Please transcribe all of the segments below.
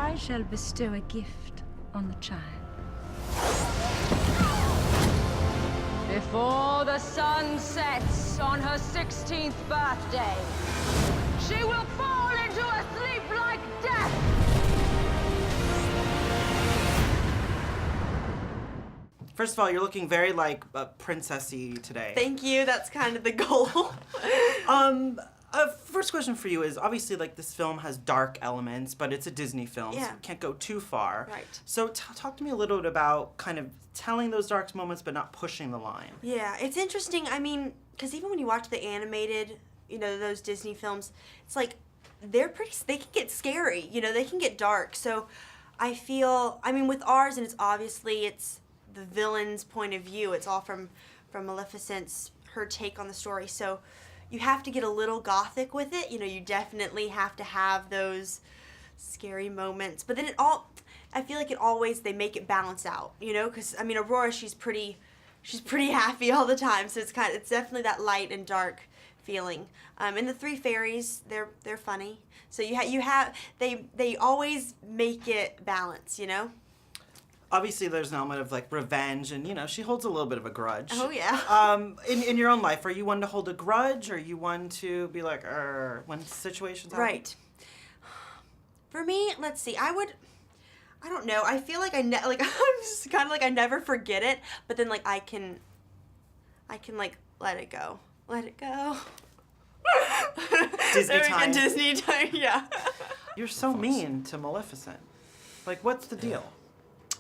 I shall bestow a gift on the child. Before the sun sets on her 16th birthday, she will fall into a sleep like death. First of all, you're looking very like princessy today. Thank you. That's kind of the goal. First question for you is obviously like this film has dark elements, but it's a Disney film, so you can't go too far. Right. So talk to me a little bit about kind of telling those dark moments, but not pushing the line. Yeah, it's interesting. I mean, because even when you watch the animated, those Disney films, it's like they can get scary. They can get dark. So I feel, with ours, and it's the villain's point of view. It's all from Maleficent's, her take on the story. So you have to get a little gothic with it. You definitely have to have those scary moments. But then I feel like they make it balance out, because, Aurora, she's pretty happy all the time. So it's definitely that light and dark feeling. And the three fairies, they're funny. So they always make it balance, Obviously, there's an element of like revenge, and she holds a little bit of a grudge. Oh yeah. In your own life, are you one to hold a grudge, or are you one to be like, when situations happen? Right. For me, let's see. I don't know. I feel like I'm just kind of like I never forget it, but then like I can like let it go. Let it go. Disney time. Disney time. Yeah. You're so mean to Maleficent. Like, what's the deal?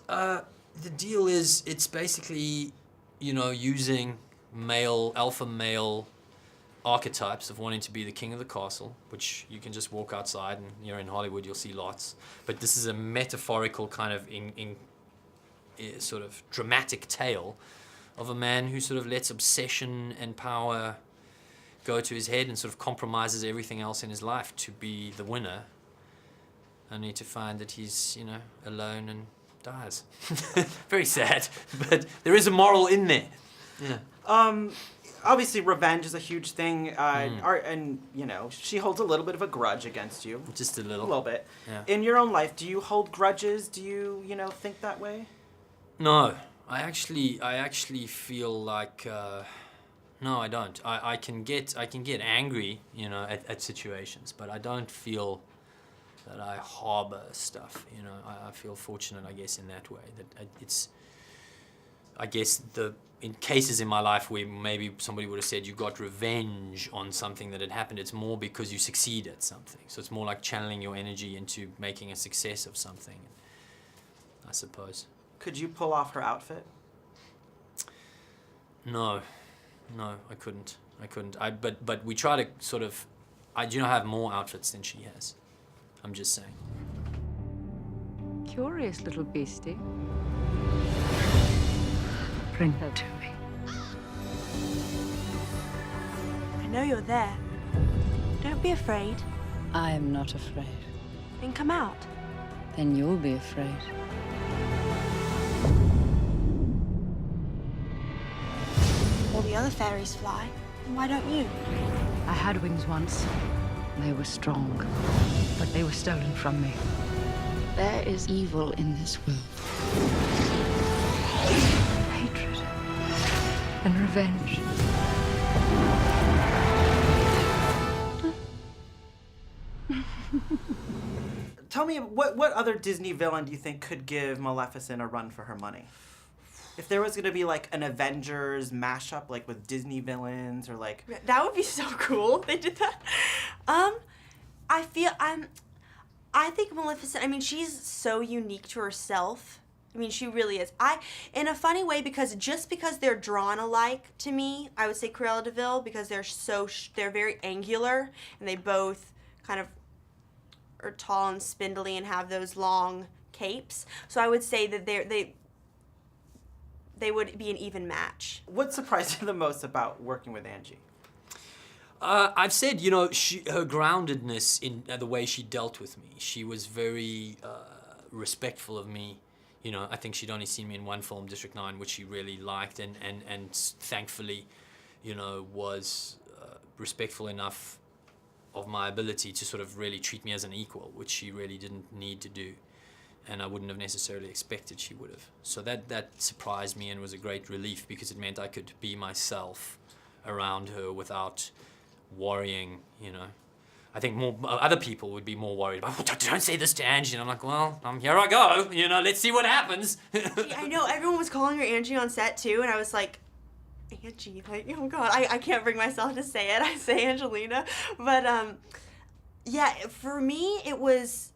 The deal is it's basically, using alpha male archetypes of wanting to be the king of the castle, which you can just walk outside and, in Hollywood you'll see lots. But this is a metaphorical kind of sort of dramatic tale of a man who sort of lets obsession and power go to his head and sort of compromises everything else in his life to be the winner, only to find that he's, alone and dies. Very sad, but there is a moral in there. Yeah. Obviously, revenge is a huge thing, and she holds a little bit of a grudge against you. Just a little. A little bit. Yeah. In your own life, do you hold grudges? Do you, think that way? No, I actually feel like no, I don't. I can get angry, at situations, but I don't feel that I harbor stuff, I feel fortunate, I guess, in that way. That it's, I guess, in cases in my life where maybe somebody would have said you got revenge on something that had happened, it's more because you succeed at something. So it's more like channeling your energy into making a success of something, I suppose. Could you pull off her outfit? No, I couldn't. But we try to sort of, I have more outfits than she has. I'm just saying. Curious little beastie. Bring her to me. I know you're there. Don't be afraid. I am not afraid. Then come out. Then you'll be afraid. All the other fairies fly. And why don't you? I had wings once. They were strong, but they were stolen from me. There is evil in this world. Hatred and revenge. Tell me, what other Disney villain do you think could give Maleficent a run for her money? If there was going to be like an Avengers mashup, like with Disney villains, or like... That would be so cool if they did that. I think Maleficent, she's so unique to herself. She really is. In a funny way, because they're drawn alike to me, I would say Cruella de Vil, because they're very angular, and they both kind of are tall and spindly and have those long capes. So I would say that they would be an even match. What surprised you the most about working with Angie? I've said, her groundedness in the way she dealt with me. She was very respectful of me. I think she'd only seen me in one film, District 9, which she really liked, and thankfully, was respectful enough of my ability to sort of really treat me as an equal, which she really didn't need to do. and I wouldn't have necessarily expected she would have. So that surprised me and was a great relief, because it meant I could be myself around her without worrying, you know. I think more other people would be more worried about, oh, don't say this to Angie. And I'm like, well, here I go, you know, let's see what happens. I know, everyone was calling her Angie on set too, and I was like, Angie, like, oh God, I can't bring myself to say it. I say Angelina. But yeah, for me, it was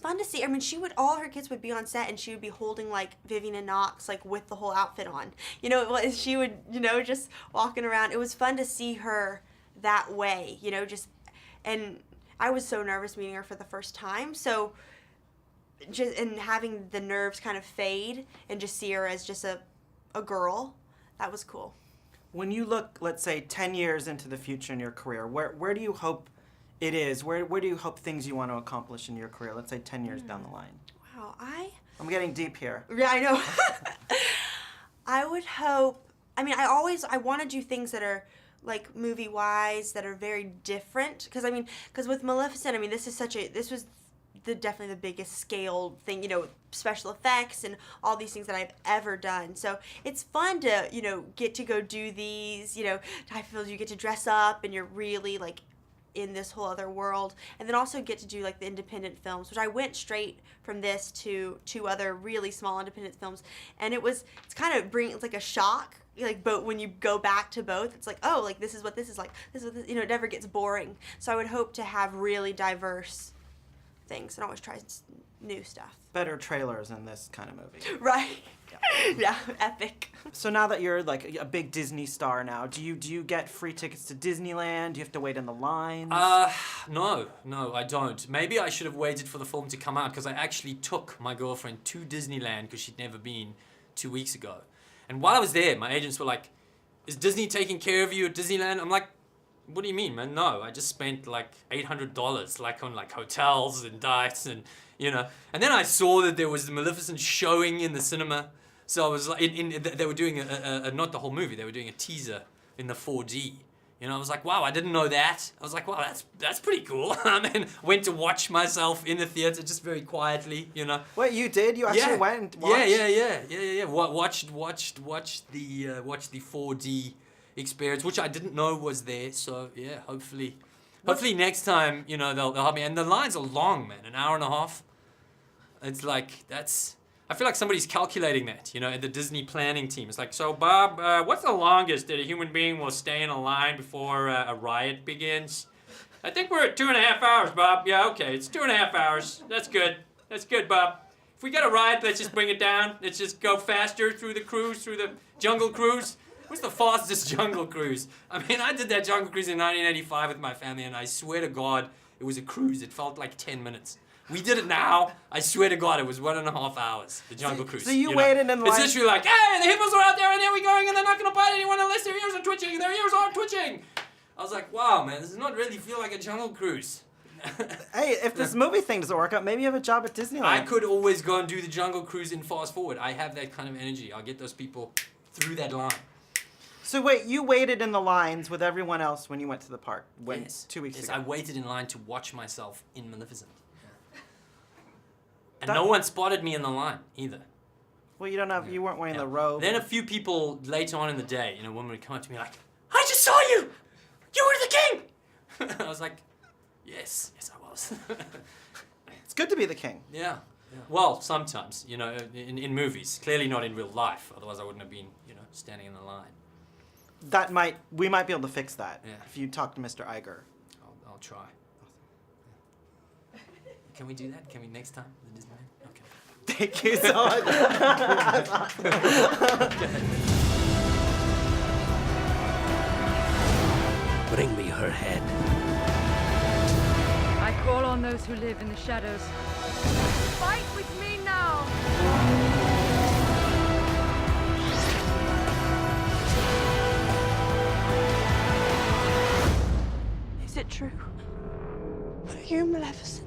fun to see. I mean, all her kids would be on set, and she would be holding, like, Vivian and Knox, like, with the whole outfit on. You know, she would, you know, just walking around. It was fun to see her that way, you know, and I was so nervous meeting her for the first time, so and having the nerves kind of fade and just see her as just a girl, that was cool. When you look, let's say, 10 years into the future in your career, where do you hope it is? Where do you hope things you want to accomplish in your career, let's say 10 years down the line? Wow, I'm getting deep here. Yeah, I know. I would hope, I mean, I want to do things that are, like, movie-wise, that are very different. Because with Maleficent, I mean, this was definitely the biggest scale thing, you know, special effects and all these things that I've ever done. So it's fun to, you know, get to go do these, you know, I feel you get to dress up and you're really, like, in this whole other world. And then also get to do, like, the independent films, which I went straight from this to 2 other really small independent films. And it's kind of it's like a shock, like, but when you go back to both, it's like, oh, like, this is what this is like. This is what this, you know, it never gets boring. So I would hope to have really diverse things and always try new stuff. Better trailers in this kind of movie. Right. Yeah, epic. So now that you're, like, a big Disney star now, do you get free tickets to Disneyland? Do you have to wait in the lines? No, I don't. Maybe I should have waited for the film to come out, because I actually took my girlfriend to Disneyland because she'd never been 2 weeks ago. And while I was there, my agents were like, is Disney taking care of you at Disneyland? I'm like, what do you mean, man? No, I just spent like $800 like on like hotels and diets and, you know. And then I saw that there was the Maleficent showing in the cinema. So I was like, they were doing not the whole movie, they were doing a teaser in the 4D. You know, I was like, wow, I didn't know that. I was like, wow, that's pretty cool. And then went to watch myself in the theater just very quietly, you know. What, you did? You actually went and watched? Yeah. Watched the 4D experience, which I didn't know was there. So yeah, hopefully next time, you know, they'll help me. And the lines are long, man, an hour and a half. It's like, I feel like somebody's calculating that, you know, at the Disney planning team. It's like, so Bob, what's the longest that a human being will stay in a line before a riot begins? I think we're at 2.5 hours, Bob. Yeah, okay, it's 2.5 hours. That's good. That's good, Bob. If we got a riot, let's just bring it down. Let's just go faster through the jungle cruise. What's the fastest jungle cruise? I mean, I did that jungle cruise in 1985 with my family, and I swear to God, it was a cruise. It felt like 10 minutes. We did it now. I swear to God, it was 1.5 hours, the jungle cruise. So you waited in line. It's literally like, hey, the hippos are out there, and there we going, and they're not going to bite anyone unless their ears are twitching. Their ears aren't twitching. I was like, wow, man, this does not really feel like a jungle cruise. Hey, if this movie thing doesn't work out, maybe you have a job at Disneyland. I could always go and do the jungle cruise in fast forward. I have that kind of energy. I'll get those people through that line. So wait, you waited in the lines with everyone else when you went to the park? Yes. 2 weeks ago? I waited in line to watch myself in Maleficent. And no one spotted me in the line either. Well, you weren't wearing the robe. Then a few people later on in the day, you know, women would come up to me like, I just saw you! You were the king! I was like, yes, I was. It's good to be the king. Yeah. Well, sometimes, you know, in movies. Clearly not in real life, otherwise I wouldn't have been, you know, standing in the line. We might be able to fix that if you talk to Mr. Iger. I'll try. Can we do that? Can we next time? Okay. Thank you so much. Bring me her head. I call on those who live in the shadows. Fight with me now! Is it true? Are you Maleficent?